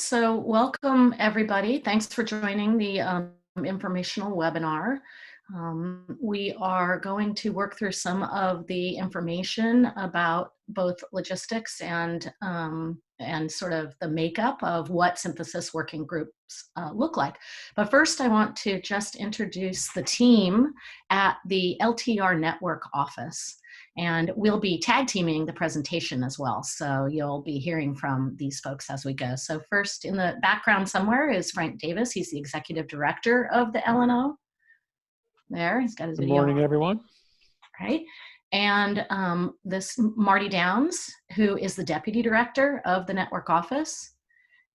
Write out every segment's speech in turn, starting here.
So welcome everybody. Thanks for joining the informational webinar. We are going to work through some of the information about both logistics and sort of the makeup of what synthesis working groups look like. But first I want to just introduce the team at the LTER network office. And we'll be tag teaming the presentation as well. So you'll be hearing from these folks as we go. So first in the background somewhere is Frank Davis. He's the executive director of the LNO. There, he's got his video. Good morning, everyone. Right. And this Marty Downs, who is the deputy director of the network office.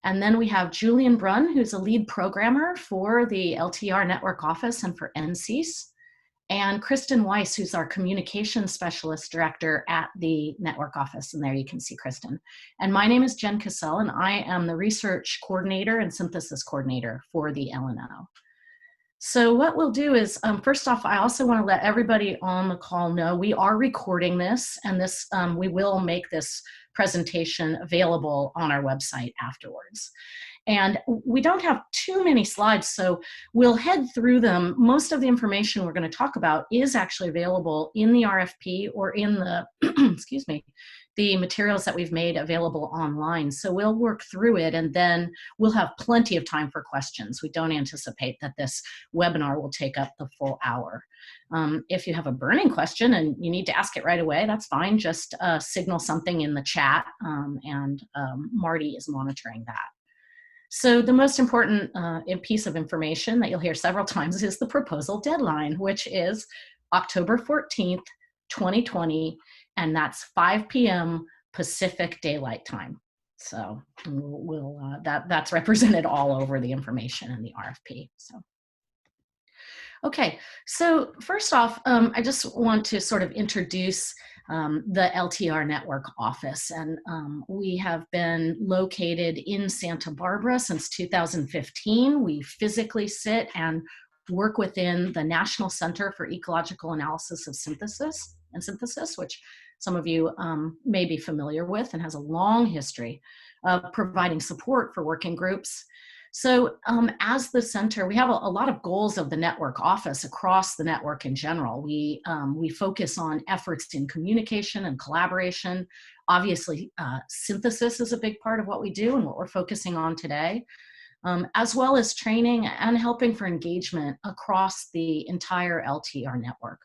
And then we have Julian Brunn, who's a lead programmer for the LTER network office and for NCEAS. And Kristen Weiss, who's our communications specialist director at the network office. And there you can see Kristen. And my name is Jen Cassell, and I am the research coordinator and synthesis coordinator for the LNO. So what we'll do is, first off, I also want to let everybody on the call know we are recording this, and this we will make this presentation available on our website afterwards. And we don't have too many slides, so we'll head through them. Most of the information we're going to talk about is actually available in the RFP or in the, excuse me, the materials that we've made available online. So we'll work through it, and then we'll have plenty of time for questions. We don't anticipate that this webinar will take up the full hour. If you have a burning question and you need to ask it right away, that's fine. Just signal something in the chat, and Marty is monitoring that. So the most important piece of information that you'll hear several times is the proposal deadline, which is October 14th, 2020, and that's 5 p.m. Pacific Daylight Time. So that's represented all over the information in the RFP. So. Okay, so first off, I just want to sort of introduce the LTER network office, and we have been located in Santa Barbara since 2015. We physically sit and work within the National Center for Ecological Analysis of Synthesis, which some of you may be familiar with and has a long history of providing support for working groups. So as the center, we have a lot of goals of the network office across the network in general. We focus on efforts in communication and collaboration. Obviously, synthesis is a big part of what we do and what we're focusing on today, as well as training and helping for engagement across the entire LTER network.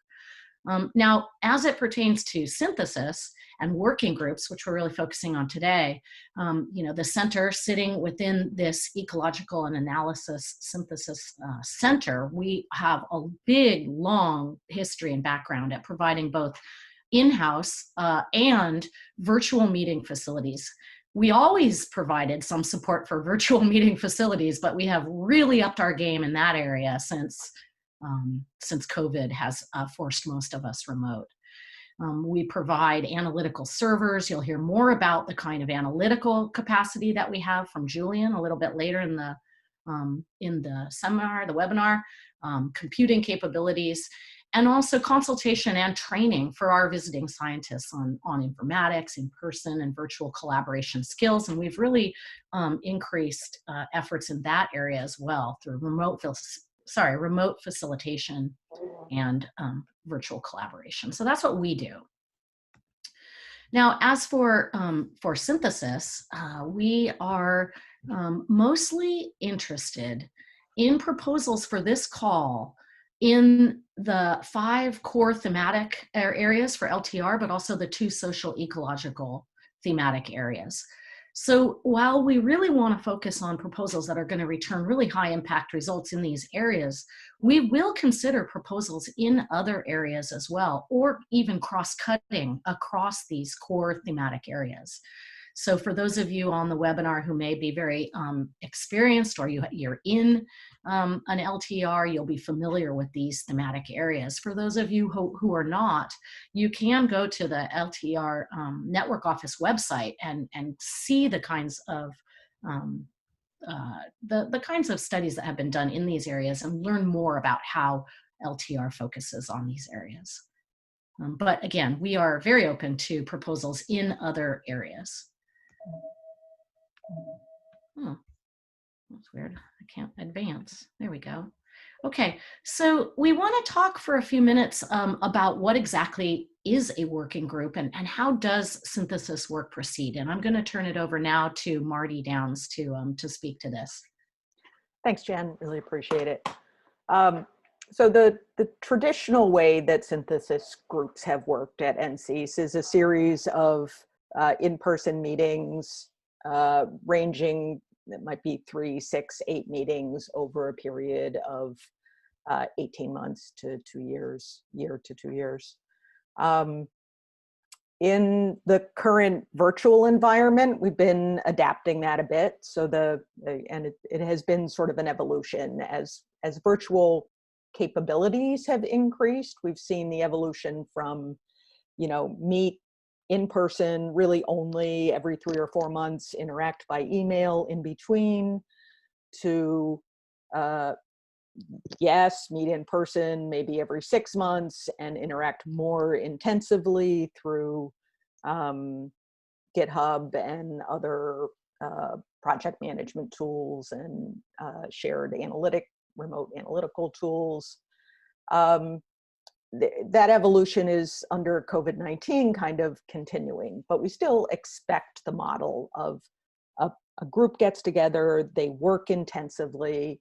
Now, as it pertains to synthesis and working groups, which we're really focusing on today, the center sitting within this ecological and analysis synthesis center, we have a big, long history and background at providing both in-house and virtual meeting facilities. We always provided some support for virtual meeting facilities, but we have really upped our game in that area since COVID has forced most of us remote. We provide analytical servers. You'll hear more about the kind of analytical capacity that we have from Julian a little bit later in the seminar, the webinar, computing capabilities, and also consultation and training for our visiting scientists on informatics, in-person and virtual collaboration skills. And we've really increased efforts in that area as well through remote facilitation and virtual collaboration. So that's what we do. Now, as for synthesis, we are mostly interested in proposals for this call in the 5 core thematic areas for LTER, but also the 2 social ecological thematic areas. So while we really want to focus on proposals that are going to return really high impact results in these areas, we will consider proposals in other areas as well, or even cross-cutting across these core thematic areas. So for those of you on the webinar who may be very experienced, or you're in an LTER, you'll be familiar with these thematic areas. For those of you who are not, you can go to the LTER network office website and see the kinds of the kinds of studies that have been done in these areas and learn more about how LTER focuses on these areas. But again, we are very open to proposals in other areas. That's weird. I can't advance. There we go. Okay, so we want to talk for a few minutes about what exactly is a working group and how does synthesis work proceed. And I'm going to turn it over now to Marty Downs to speak to this. Thanks, Jen. Really appreciate it. So the traditional way that synthesis groups have worked at NCEAS is a series of in-person meetings ranging, it might be 3, 6, 8 meetings over a period of 18 months to 2 years, year to 2 years. In the current virtual environment, we've been adapting that a bit. So it has been sort of an evolution as virtual capabilities have increased. We've seen the evolution from, meet in person really only every 3 or 4 months, interact by email in between, to yes, meet in person maybe every 6 months and interact more intensively through GitHub and other project management tools and shared remote analytical tools. That evolution is under COVID-19 kind of continuing, but we still expect the model of a group gets together, they work intensively,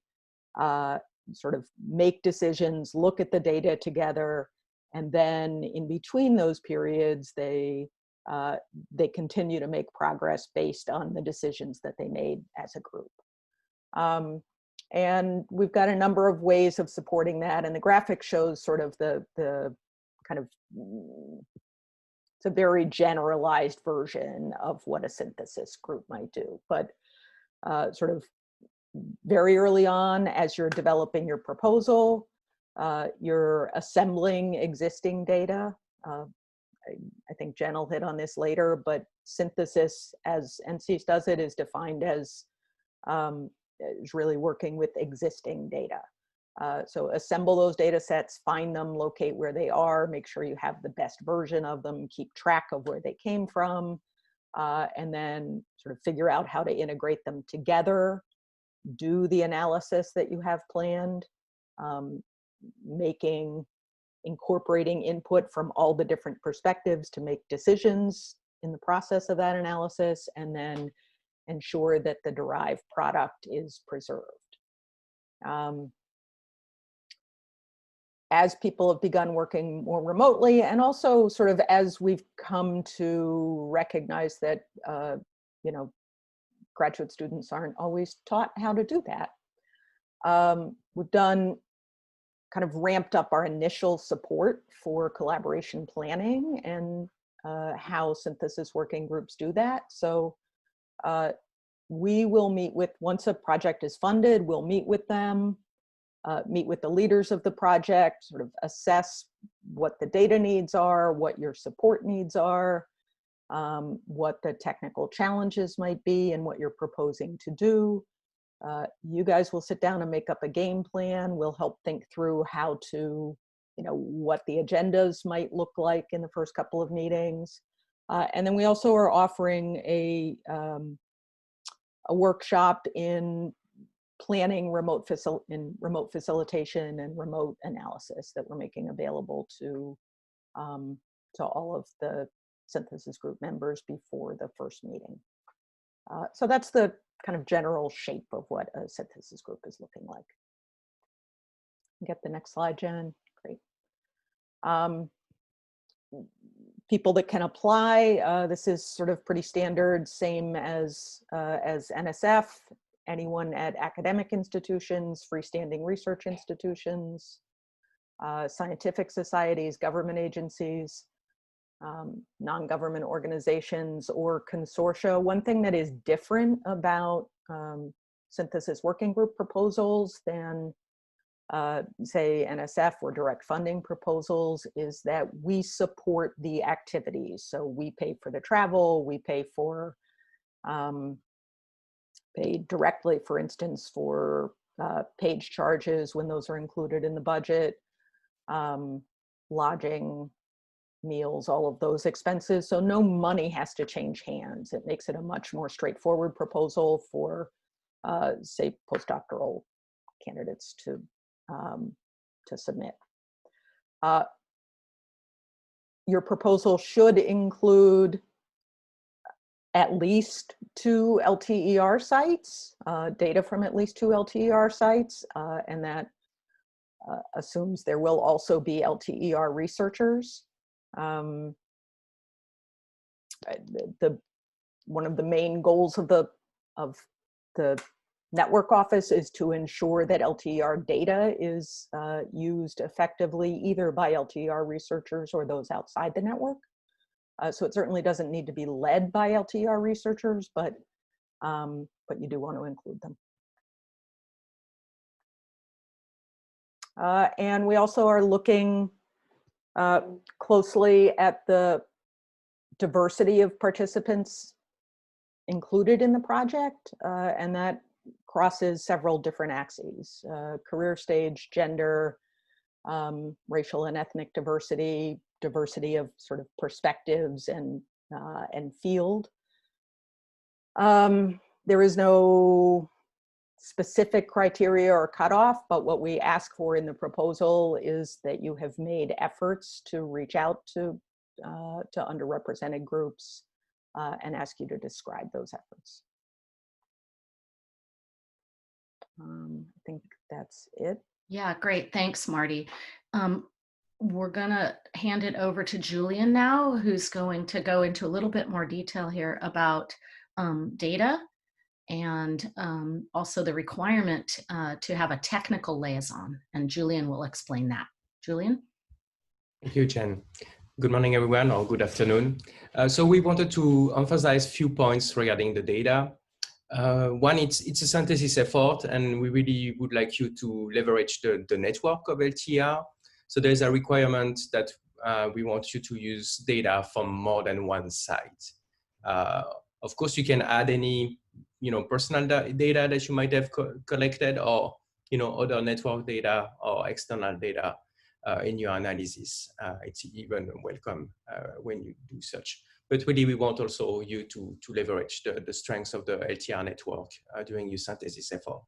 sort of make decisions, look at the data together, and then in between those periods, they continue to make progress based on the decisions that they made as a group. And we've got a number of ways of supporting that, and the graphic shows sort of the kind of, it's a very generalized version of what a synthesis group might do, but sort of very early on, as you're developing your proposal, you're assembling existing data. I think Jen will hit on this later, but synthesis, as NCEAS does it, is defined as is really working with existing data. So assemble those data sets, find them, locate where they are, make sure you have the best version of them, keep track of where they came from, and then sort of figure out how to integrate them together, do the analysis that you have planned, incorporating input from all the different perspectives to make decisions in the process of that analysis, and then ensure that the derived product is preserved. As people have begun working more remotely, and also sort of as we've come to recognize that, graduate students aren't always taught how to do that, we've kind of ramped up our initial support for collaboration planning and how synthesis working groups do that. So we will meet with, once a project is funded, we'll meet with them, meet with the leaders of the project, sort of assess what the data needs are, what your support needs are, what the technical challenges might be, and what you're proposing to do. You guys will sit down and make up a game plan. We'll help think through how to, what the agendas might look like in the first couple of meetings. And then we also are offering a workshop in planning remote facilitation and remote analysis that we're making available to all of the synthesis group members before the first meeting. So that's the kind of general shape of what a synthesis group is looking like. Get the next slide, Jen. Great. People that can apply, this is sort of pretty standard, same as NSF, anyone at academic institutions, freestanding research institutions, scientific societies, government agencies, non-government organizations, or consortia. One thing that is different about synthesis working group proposals than say NSF or direct funding proposals is that we support the activities. So we pay for the travel, we pay directly, for instance, for page charges when those are included in the budget, lodging, meals, all of those expenses. So no money has to change hands. It makes it a much more straightforward proposal for say, postdoctoral candidates to submit. Your proposal should include at least 2 LTER sites, data from at least 2 LTER sites, and that assumes there will also be LTER researchers. One of the main goals of the network office is to ensure that LTER data is used effectively either by LTER researchers or those outside the network. So it certainly doesn't need to be led by LTER researchers, but you do want to include them. And we also are looking closely at the diversity of participants included in the project, and that crosses several different axes: career stage, gender, racial and ethnic diversity, diversity of sort of perspectives and field. There is no specific criteria or cutoff, but what we ask for in the proposal is that you have made efforts to reach out to underrepresented groups and ask you to describe those efforts. I think that's it. Yeah, great. Thanks, Marty. We're gonna hand it over to Julian now, who's going to go into a little bit more detail here about data and also the requirement to have a technical liaison. And Julian will explain that. Julian? Thank you, Jen. Good morning, everyone, or good afternoon. So we wanted to emphasize a few points regarding the data. One, it's a synthesis effort, and we really would like you to leverage the network of LTER. So there's a requirement that we want you to use data from more than one site. Of course, you can add any personal data that you might have collected, or other network data or external data in your analysis. It's even welcome when you do such. But really, we want also you to leverage the strengths of the LTER network during your synthesis effort.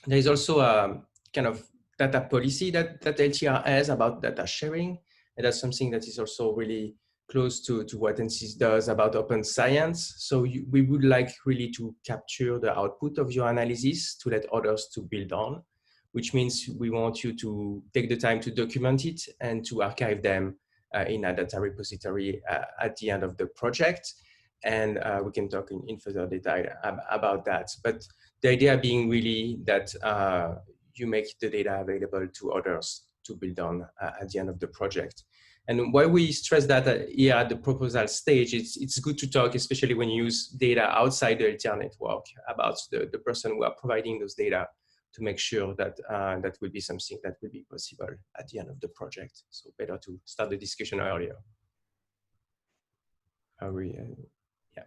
There is also a kind of data policy that LTER has about data sharing. And that's something that is also really close to what NCIS does about open science. So we would like really to capture the output of your analysis to let others to build on, which means we want you to take the time to document it and to archive them in a data repository at the end of the project. And we can talk in further detail about that. But the idea being really that you make the data available to others to build on at the end of the project. And why we stress that here at the proposal stage, it's good to talk, especially when you use data outside the LTER network, about the person who are providing those data, to make sure that that will be something that will be possible at the end of the project. So better to start the discussion earlier. Yeah.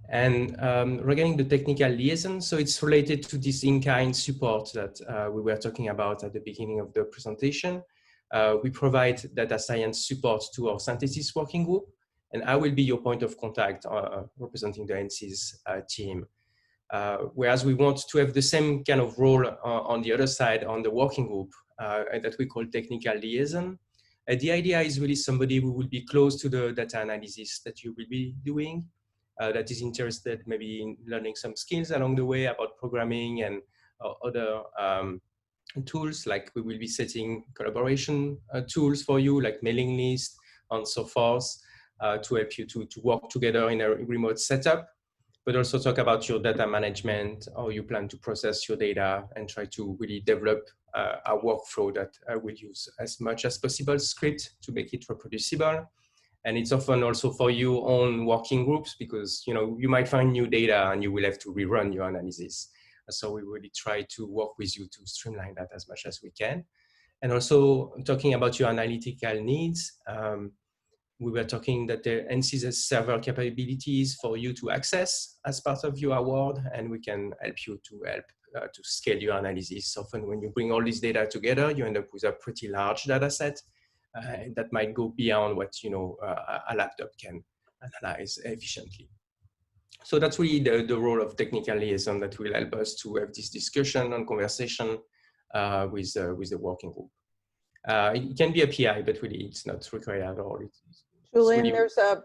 And regarding the technical liaison, so it's related to this in-kind support that we were talking about at the beginning of the presentation. We provide data science support to our synthesis working group, and I will be your point of contact representing the NCIS team. Whereas we want to have the same kind of role on the other side, on the working group, that we call technical liaison. The idea is really somebody who will be close to the data analysis that you will be doing, that is interested maybe in learning some skills along the way about programming and other tools, like we will be setting collaboration tools for you, like mailing lists and so forth, to help you to work together in a remote setup, but also talk about your data management, how you plan to process your data, and try to really develop a workflow that will use as much as possible script to make it reproducible. And it's often also for your own working groups, because you might find new data and you will have to rerun your analysis. So we really try to work with you to streamline that as much as we can. And also talking about your analytical needs, we were talking that the NCIS has server capabilities for you to access as part of your award, and we can help you to scale your analysis. Often when you bring all this data together, you end up with a pretty large data set that might go beyond what a laptop can analyze efficiently. So that's really the role of technical liaison that will help us to have this discussion and conversation with the working group. It can be a PI, but really it's not required at all. Julian, really... there's a,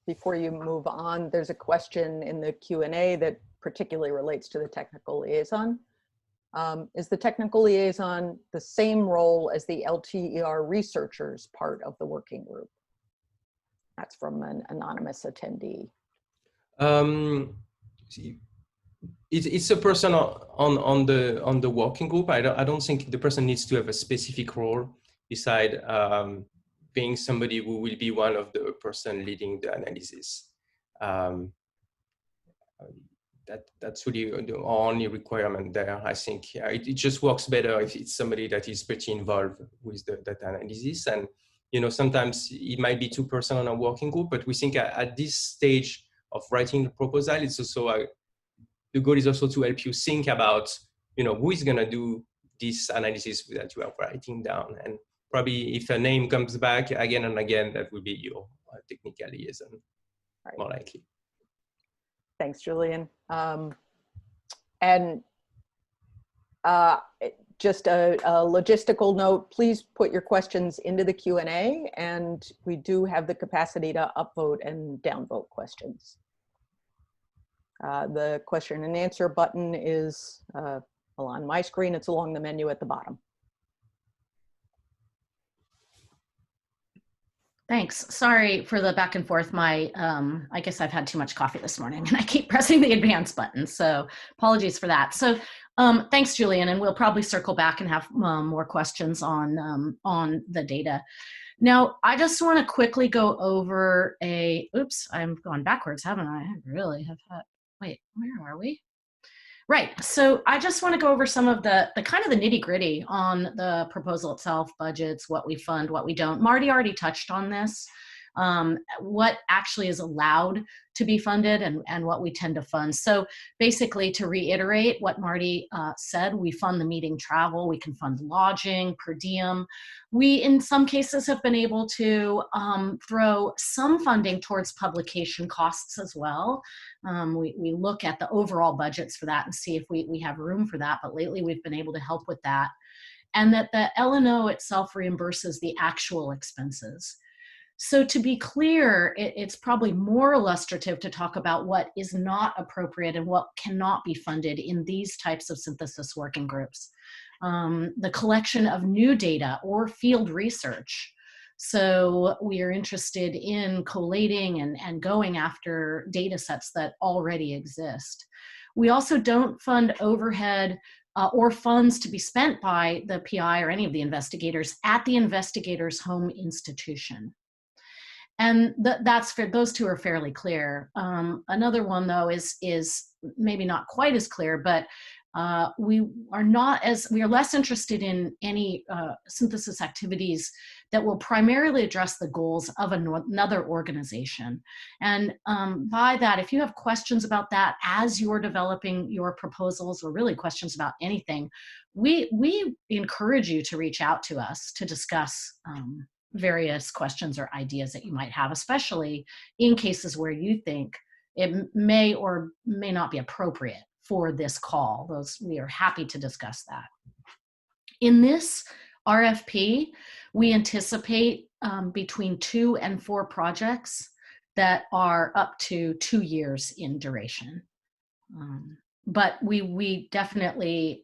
before you move on, there's a question in the Q&A that particularly relates to the technical liaison. Is the technical liaison the same role as the LTER researchers part of the working group? That's from an anonymous attendee. It's a person on the working group. I don't think the person needs to have a specific role beside being somebody who will be one of the person leading the analysis. That's really the only requirement there. I think it just works better if it's somebody that is pretty involved with the data analysis. And sometimes it might be 2 person on a working group, but we think at this stage of writing the proposal, it's also the goal is also to help you think about, who is going to do this analysis that you are writing down. And probably if a name comes back again and again, that will be your technical liaison, right, more likely. Thanks, Julian. Just a logistical note, please put your questions into the Q&A, and we do have the capacity to upvote and downvote questions. The question and answer button is on my screen. It's along the menu at the bottom. Thanks. Sorry for the back and forth. I guess I've had too much coffee this morning and I keep pressing the advance button. So apologies for that. So thanks, Julian. And we'll probably circle back and have more questions on the data. Now, I just want to quickly go over oops, I'm going backwards, haven't I? I really have had, wait, where are we? Right, so I just want to go over some of the kind of the nitty gritty on the proposal itself, budgets, what we fund, what we don't. Marty already touched on this, what actually is allowed to be funded and what we tend to fund. So basically, to reiterate what Marty said, we fund the meeting travel, we can fund lodging, per diem. We, in some cases, have been able to throw some funding towards publication costs as well. We look at the overall budgets for that and see if we have room for that, but lately we've been able to help with that. And that the L&O itself reimburses the actual expenses. So to be clear, it's probably more illustrative to talk about what is not appropriate and what cannot be funded in these types of synthesis working groups. The collection of new data or field research. So we are interested in collating and going after data sets that already exist. We also don't fund overhead or funds to be spent by the PI or any of the investigators at the investigator's home institution. And that's for those two are fairly clear. Another one though is maybe not quite as clear, but we are less interested in any synthesis activities that will primarily address the goals of another organization. And by that, if you have questions about that as you're developing your proposals or really questions about anything, we encourage you to reach out to us to discuss various questions or ideas that you might have, especially in cases where you think it may or may not be appropriate for this call. We are happy to discuss that. In this RFP, we anticipate between 2 and 4 projects that are up to 2 years in duration. But we definitely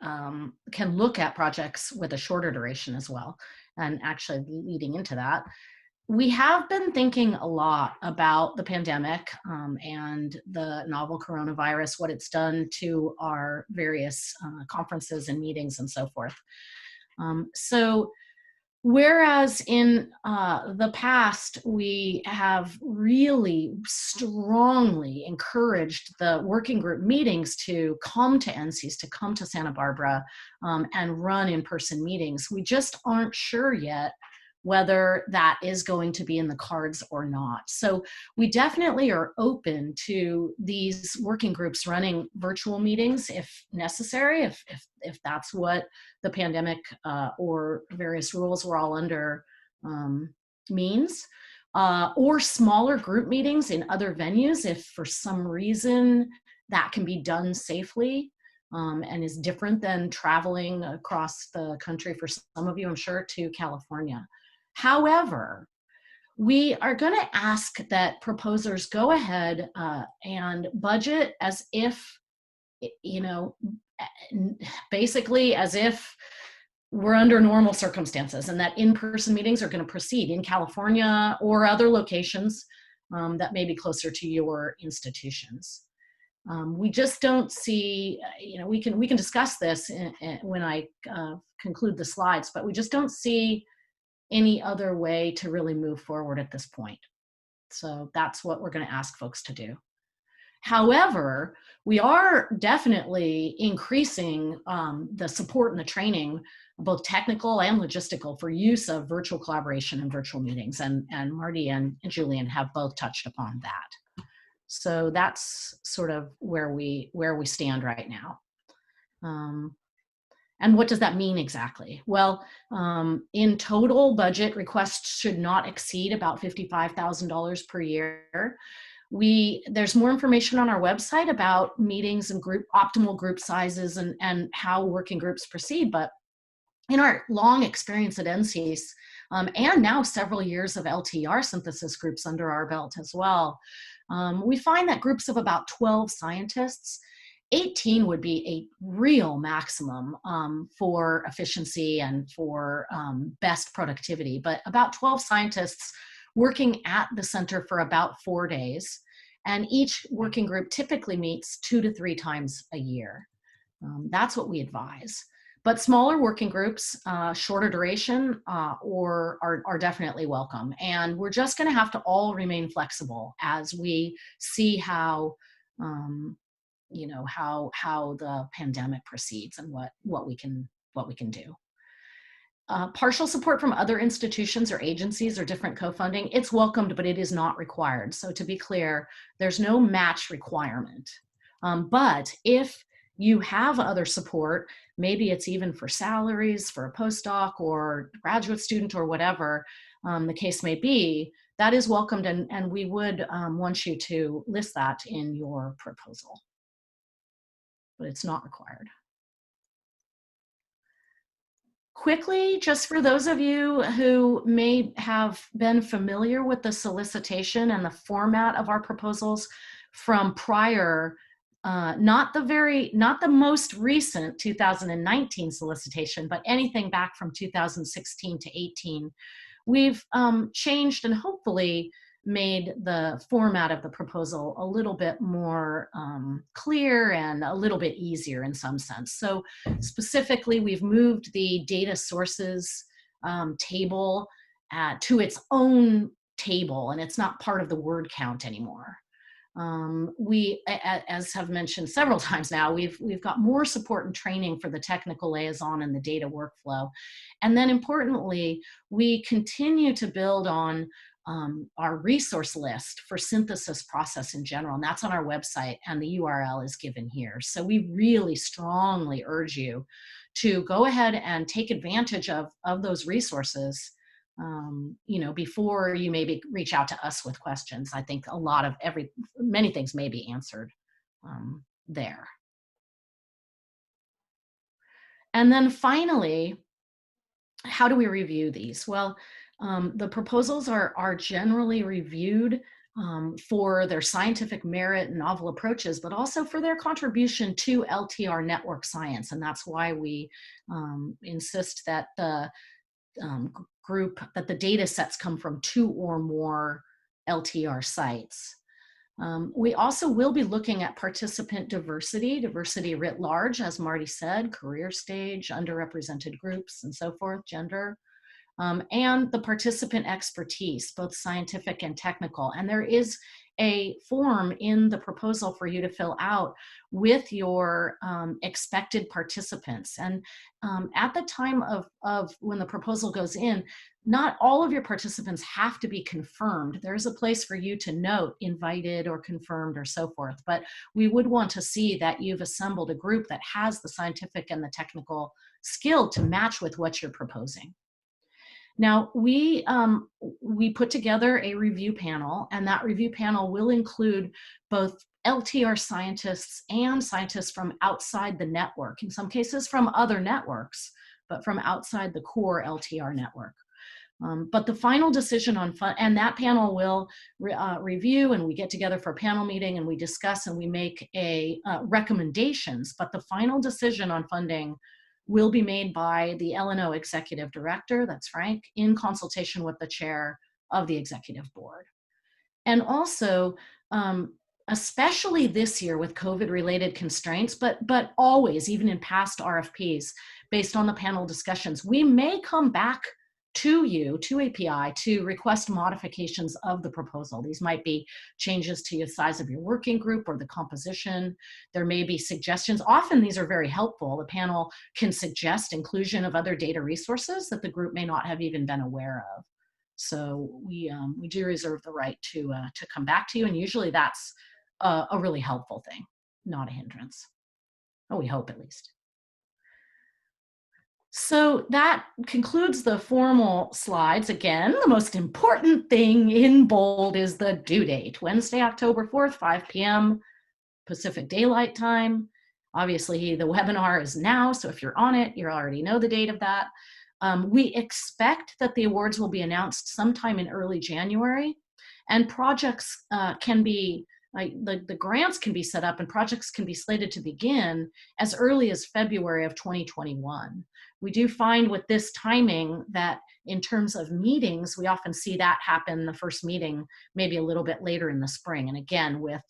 can look at projects with a shorter duration as well. And actually leading into that, we have been thinking a lot about the pandemic and the novel coronavirus, what it's done to our various conferences and meetings and so forth. So whereas in the past, we have really strongly encouraged the working group meetings to come to NCs, to come to Santa Barbara and run in-person meetings, we just aren't sure yet whether that is going to be in the cards or not. So we definitely are open to these working groups running virtual meetings if necessary, if that's what the pandemic or various rules we're all under means. or smaller group meetings in other venues if for some reason that can be done safely and is different than traveling across the country for some of you, I'm sure, to California. However, we are going to ask that proposers go ahead and budget as if, you know, basically as if we're under normal circumstances, and that in-person meetings are going to proceed in California or other locations that may be closer to your institutions. We just don't see, you know, we can discuss this when I conclude the slides, but we just don't see any other way to really move forward at this point. So that's what we're going to ask folks to do. However, we are definitely increasing the support and the training, both technical and logistical, for use of virtual collaboration and virtual meetings. And Marty and Julian have both touched upon that. So that's sort of where we stand right now. And what does that mean exactly? Well, in total, budget requests should not exceed about $55,000 per year. There's more information on our website about meetings and optimal group sizes and how working groups proceed. But in our long experience at NCEAS, and now several years of LTER synthesis groups under our belt as well, we find that groups of about 12 scientists, 18 would be a real maximum for efficiency and for best productivity, but about 12 scientists working at the center for about 4 days. And each working group typically meets 2 to 3 times a year. That's what we advise. But smaller working groups, shorter duration, are definitely welcome. And we're just going to have to all remain flexible as we see how, you know, how the pandemic proceeds and what we can do. Partial support from other institutions or agencies or different co-funding, it's welcomed, but it is not required. So to be clear, there's no match requirement. But if you have other support, maybe it's even for salaries for a postdoc or graduate student or whatever the case may be, that is welcomed, and we would want you to list that in your proposal. But it's not required. Quickly, just for those of you who may have been familiar with the solicitation and the format of our proposals from prior, not the most recent 2019 solicitation, but anything back from 2016 to 18, we've changed and hopefully made the format of the proposal a little bit more clear and a little bit easier in some sense. So specifically, we've moved the data sources table to its own table, and it's not part of the word count anymore. We, as have mentioned several times now, we've got more support and training for the technical liaison and the data workflow. And then importantly, we continue to build on our resource list for synthesis process in general, and that's on our website, and the URL is given here. So we really strongly urge you to go ahead and take advantage of those resources, you know, before you maybe reach out to us with questions. I think many things may be answered there. And then finally, how do we review these? Well, the proposals are generally reviewed for their scientific merit and novel approaches, but also for their contribution to LTER network science. And that's why we insist that the the data sets come from 2 or more LTER sites. We also will be looking at participant diversity writ large, as Marty said, career stage, underrepresented groups, and so forth, gender. And the participant expertise, both scientific and technical. And there is a form in the proposal for you to fill out with your expected participants. And at the time of when the proposal goes in, not all of your participants have to be confirmed. There's a place for you to note invited or confirmed or so forth. But we would want to see that you've assembled a group that has the scientific and the technical skill to match with what you're proposing. Now, we put together a review panel, and that review panel will include both LTER scientists and scientists from outside the network, in some cases from other networks, but from outside the core LTER network. But the final decision on and that panel will review, and we get together for a panel meeting and we discuss and we make recommendations, but the final decision on funding will be made by the LNO executive director, that's Frank, in consultation with the chair of the executive board. And also, especially this year with COVID-related constraints, but always, even in past RFPs, based on the panel discussions, we may come back to you, to API, to request modifications of the proposal. These might be changes to the size of your working group or the composition. There may be suggestions. Often these are very helpful. The panel can suggest inclusion of other data resources that the group may not have even been aware of. So we do reserve the right to come back to you, and usually that's a really helpful thing, not a hindrance. Oh, we hope at least. So that concludes the formal slides. Again, the most important thing in bold is the due date, Wednesday, October 4th, 5 p.m. Pacific Daylight Time. Obviously, the webinar is now, so if you're on it, you already know the date of that. We expect that the awards will be announced sometime in early January, and projects can be, the grants can be set up and projects can be slated to begin as early as February of 2021. We do find with this timing that in terms of meetings, we often see that happen, the first meeting, maybe a little bit later in the spring. And again, with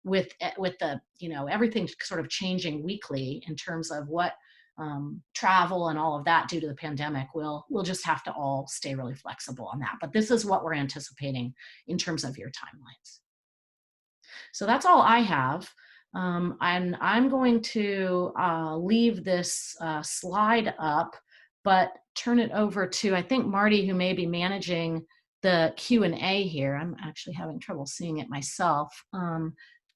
the, everything sort of changing weekly in terms of what travel and all of that due to the pandemic, we'll just have to all stay really flexible on that. But this is what we're anticipating in terms of your timelines. So that's all I have. And I'm going to leave this slide up, but turn it over to, I think, Marty, who may be managing the Q&A here. I'm actually having trouble seeing it myself.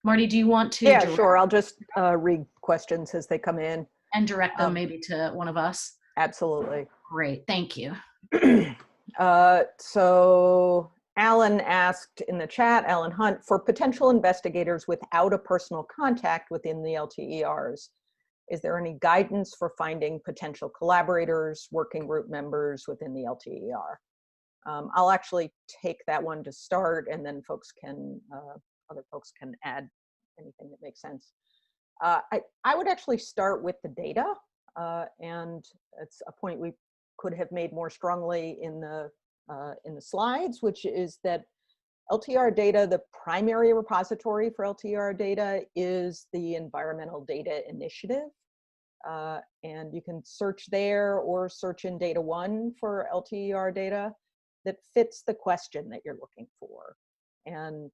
Marty, do you want to? Yeah, sure. I'll just read questions as they come in. And direct them maybe to one of us? Absolutely. Great, thank you. So Alan asked in the chat, Alan Hunt, for potential investigators without a personal contact within the LTERs, is there any guidance for finding potential collaborators, working group members within the LTER? I'll actually take that one to start, and then folks can, other folks can add anything that makes sense. I would actually start with the data, and it's a point we could have made more strongly in the slides, which is that LTER data, the primary repository for LTER data is the Environmental Data Initiative. And you can search there or search in Data One for LTER data that fits the question that you're looking for. And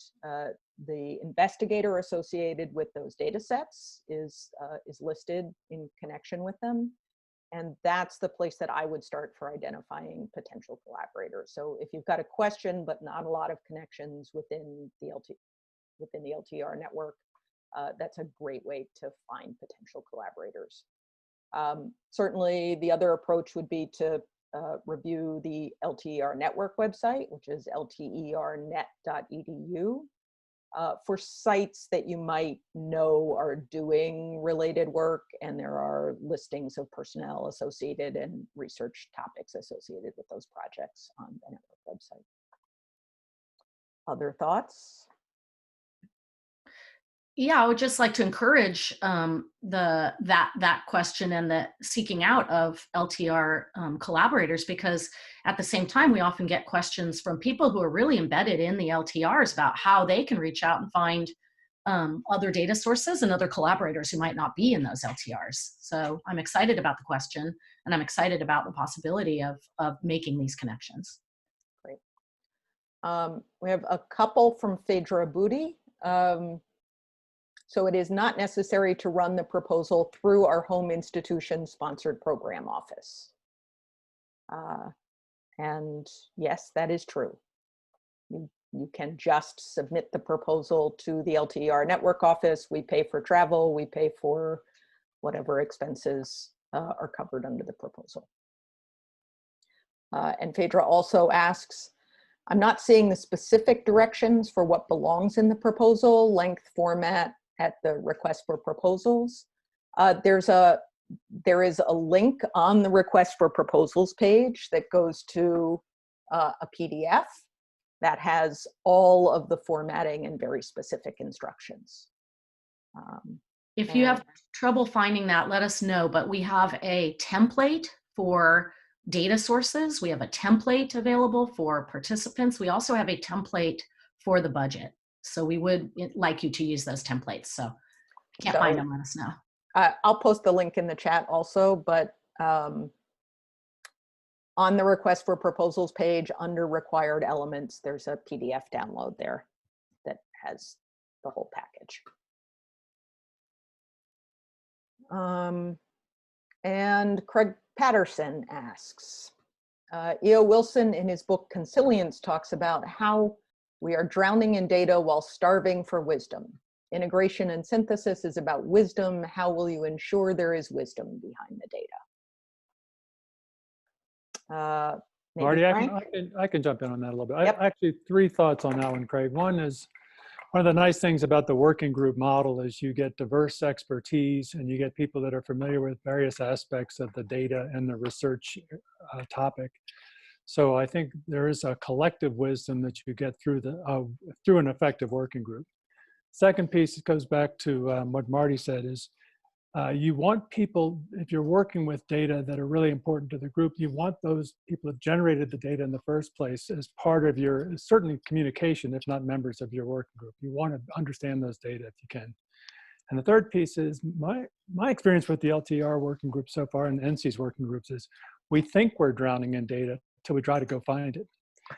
the investigator associated with those data sets is listed in connection with them. And that's the place that I would start for identifying potential collaborators. So if you've got a question, but not a lot of connections within the LTER network, that's a great way to find potential collaborators. Certainly the other approach would be to review the LTER network website, which is lternet.edu. For sites that you might know are doing related work, and there are listings of personnel associated and research topics associated with those projects on the network website. Other thoughts? Yeah, I would just like to encourage that question and the seeking out of LTER collaborators, because at the same time, we often get questions from people who are really embedded in the LTERs about how they can reach out and find other data sources and other collaborators who might not be in those LTERs. So I'm excited about the question, and I'm excited about the possibility of making these connections. Great. We have a couple from Phaedra Booty. So it is not necessary to run the proposal through our home institution sponsored program office. And yes, that is true. You can just submit the proposal to the LTER network office. We pay for travel, we pay for whatever expenses are covered under the proposal. And Phaedra also asks, I'm not seeing the specific directions for what belongs in the proposal, length, format at the request for proposals. There is a link on the request for proposals page that goes to a PDF that has all of the formatting and very specific instructions. If you have trouble finding that, let us know, but we have a template for data sources. We have a template available for participants. We also have a template for the budget. So we would like you to use those templates. So if you can't find them, let us know. I'll post the link in the chat also, but on the request for proposals page under required elements, there's a PDF download there that has the whole package. And Craig Patterson asks, E.O. Wilson in his book Consilience talks about how we are drowning in data while starving for wisdom. Integration and synthesis is about wisdom. How will you ensure there is wisdom behind the data? Marty, I can jump in on that a little bit. Yep. Actually, 3 thoughts on that one, Craig. One is, one of the nice things about the working group model is you get diverse expertise and you get people that are familiar with various aspects of the data and the research topic. So I think there is a collective wisdom that you get through through an effective working group. Second piece goes back to what Marty said is you want people, if you're working with data that are really important to the group, you want those people that generated the data in the first place as part of your, certainly communication, if not members of your working group. You want to understand those data if you can. And the third piece is my experience with the LTER working group so far and NC's working groups is we think we're drowning in data till we try to go find it.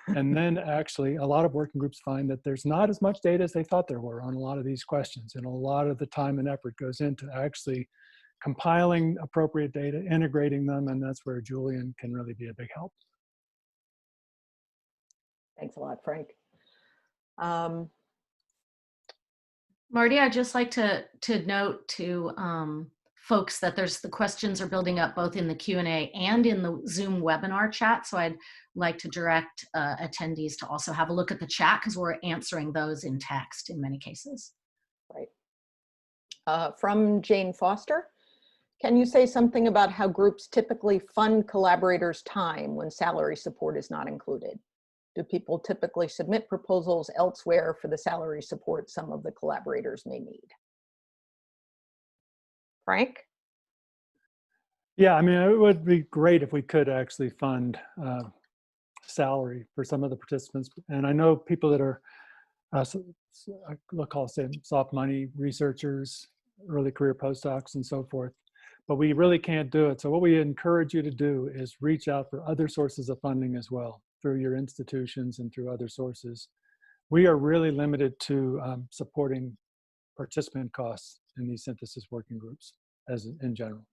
And then actually a lot of working groups find that there's not as much data as they thought there were on a lot of these questions. And a lot of the time and effort goes into actually compiling appropriate data, integrating them, and that's where Julian can really be a big help. Thanks a lot, Frank. Marty, I'd just like to note to folks that the questions are building up both in the Q&A and in the Zoom webinar chat. So I'd like to direct attendees to also have a look at the chat because we're answering those in text in many cases. Right. From Jane Foster, can you say something about how groups typically fund collaborators' time when salary support is not included? Do people typically submit proposals elsewhere for the salary support some of the collaborators may need? Frank? Yeah, I mean, it would be great if we could actually fund salary for some of the participants. And I know people that are, we'll call it soft money researchers, early career postdocs and so forth, but we really can't do it. So what we encourage you to do is reach out for other sources of funding as well, through your institutions and through other sources. We are really limited to supporting participant costs in these synthesis working groups as in general.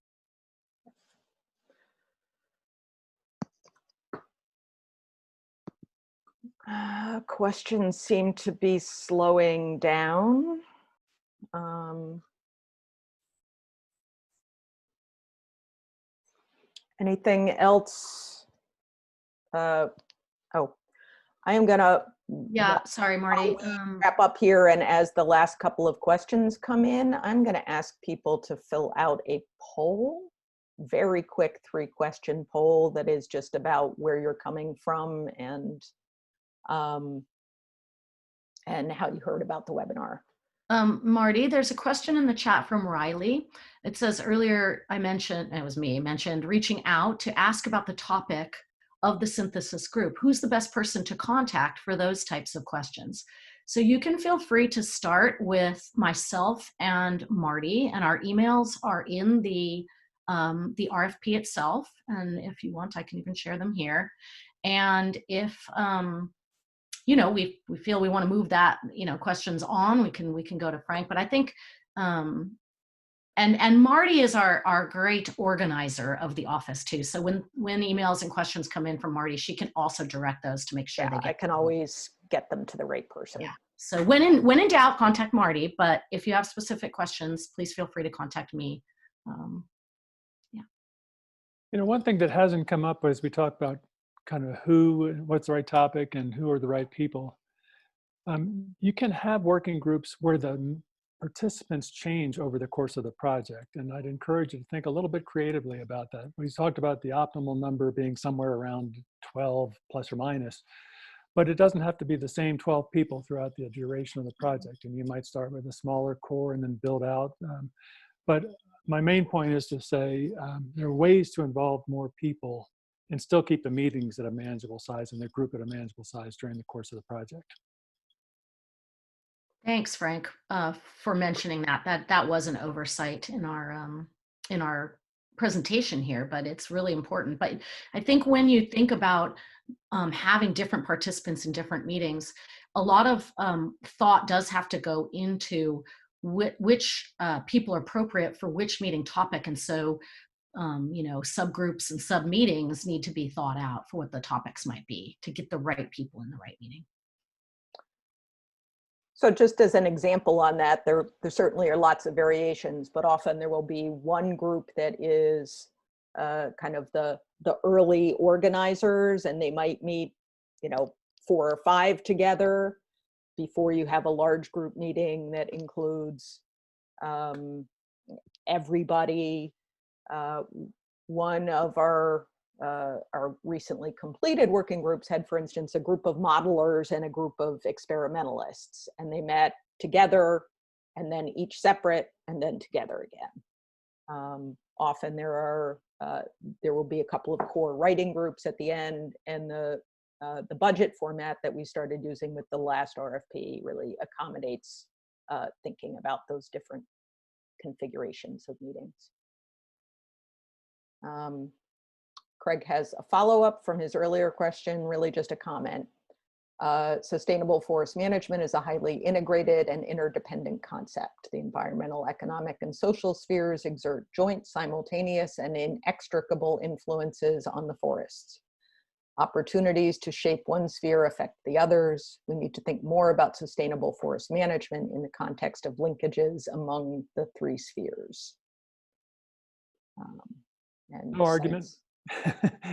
Questions seem to be slowing down. Anything else? Oh, I am gonna sorry, Marty. Wrap up here, and as the last couple of questions come in, I'm gonna ask people to fill out a poll, very quick 3-question poll that is just about where you're coming from and how you heard about the webinar. Marty, there's a question in the chat from Riley. It says earlier I mentioned, it was me, mentioned reaching out to ask about the topic of the synthesis group. Who's the best person to contact for those types of questions? So you can feel free to start with myself and Marty, and our emails are in the RFP itself. And if you want, I can even share them here. And if you know, we feel we want to move that, you know, questions on, we can go to Frank. But I think and Marty is our great organizer of the office too. So when emails and questions come in from Marty, she can also direct those to make sure they get. I can always get them to the right person. Yeah. So when in doubt, contact Marty. But if you have specific questions, please feel free to contact me. Yeah. You know, one thing that hasn't come up as we talk about kind of what's the right topic and who are the right people. You can have working groups where the participants change over the course of the project. And I'd encourage you to think a little bit creatively about that. We talked about the optimal number being somewhere around 12 plus or minus, but it doesn't have to be the same 12 people throughout the duration of the project. And you might start with a smaller core and then build out. But my main point is to say there are ways to involve more people and still keep the meetings at a manageable size and the group at a manageable size during the course of the project. Thanks, Frank, for mentioning that. That was an oversight in our presentation here, but it's really important. But I think when you think about having different participants in different meetings, a lot of thought does have to go into which people are appropriate for which meeting topic. And so, you know, subgroups and sub meetings need to be thought out for what the topics might be to get the right people in the right meeting. So just as an example on that, there certainly are lots of variations, but often there will be one group that is kind of the early organizers, and they might meet, you know, 4 or 5 together before you have a large group meeting that includes everybody. One of our recently completed working groups had, for instance, a group of modelers and a group of experimentalists, and they met together and then each separate and then together again. Often there will be a couple of core writing groups at the end, and the budget format that we started using with the last RFP really accommodates thinking about those different configurations of meetings. Craig has a follow-up from his earlier question, really just a comment. Sustainable forest management is a highly integrated and interdependent concept. The environmental, economic, and social spheres exert joint, simultaneous, and inextricable influences on the forests. Opportunities to shape one sphere affect the others. We need to think more about sustainable forest management in the context of linkages among the 3 spheres. And no argument.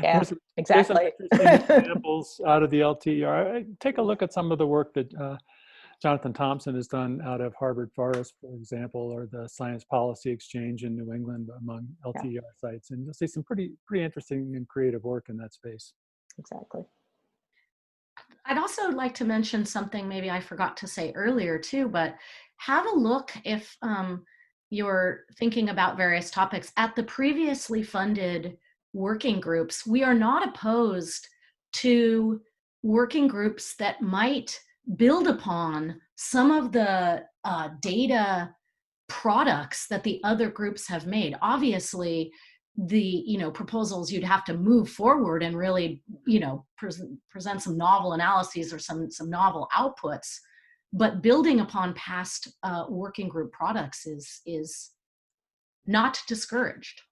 Yeah, exactly. Examples out of the LTER. Take a look at some of the work that Jonathan Thompson has done out of Harvard Forest, for example, or the Science Policy Exchange in New England among LTER sites. And you'll see some pretty interesting and creative work in that space. Exactly. I'd also like to mention something maybe I forgot to say earlier too, but have a look if you're thinking about various topics at the previously funded working groups. We are not opposed to working groups that might build upon some of the data products that the other groups have made. Obviously, the proposals you'd have to move forward and really present some novel analyses or some novel outputs, but building upon past working group products is not discouraged.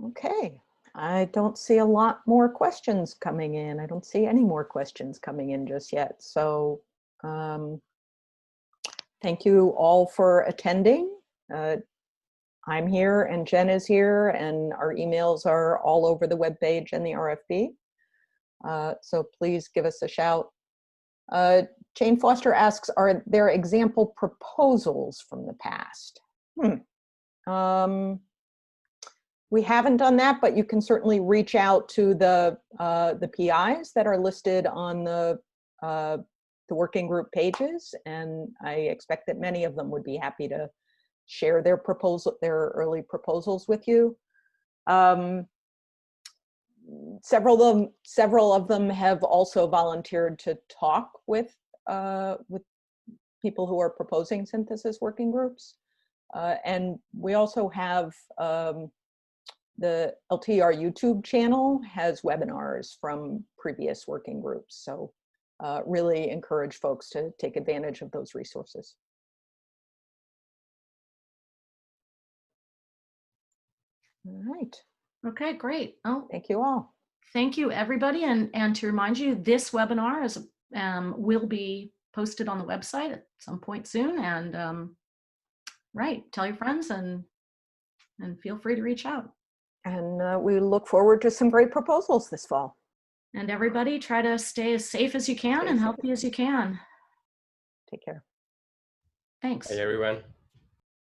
Okay, I don't see a lot more questions coming in. I don't see any more questions coming in just yet. So thank you all for attending. I'm here and Jen is here, and our emails are all over the webpage and the RFP. So please give us a shout. Jane Foster asks, are there example proposals from the past? We haven't done that, but you can certainly reach out to the PIs that are listed on the working group pages, and I expect that many of them would be happy to share their early proposals with you. Several of them have also volunteered to talk with people who are proposing synthesis working groups, and we also have the LTER YouTube channel has webinars from previous working groups. So really encourage folks to take advantage of those resources. All right. Okay, great. Oh, thank you all. Thank you, everybody. And to remind you, this webinar will be posted on the website at some point soon. And right, tell your friends and feel free to reach out. And we look forward to some great proposals this fall. And everybody, try to stay as safe as you can Stay and safe. healthy as you can. Take care. Thanks. Bye, everyone.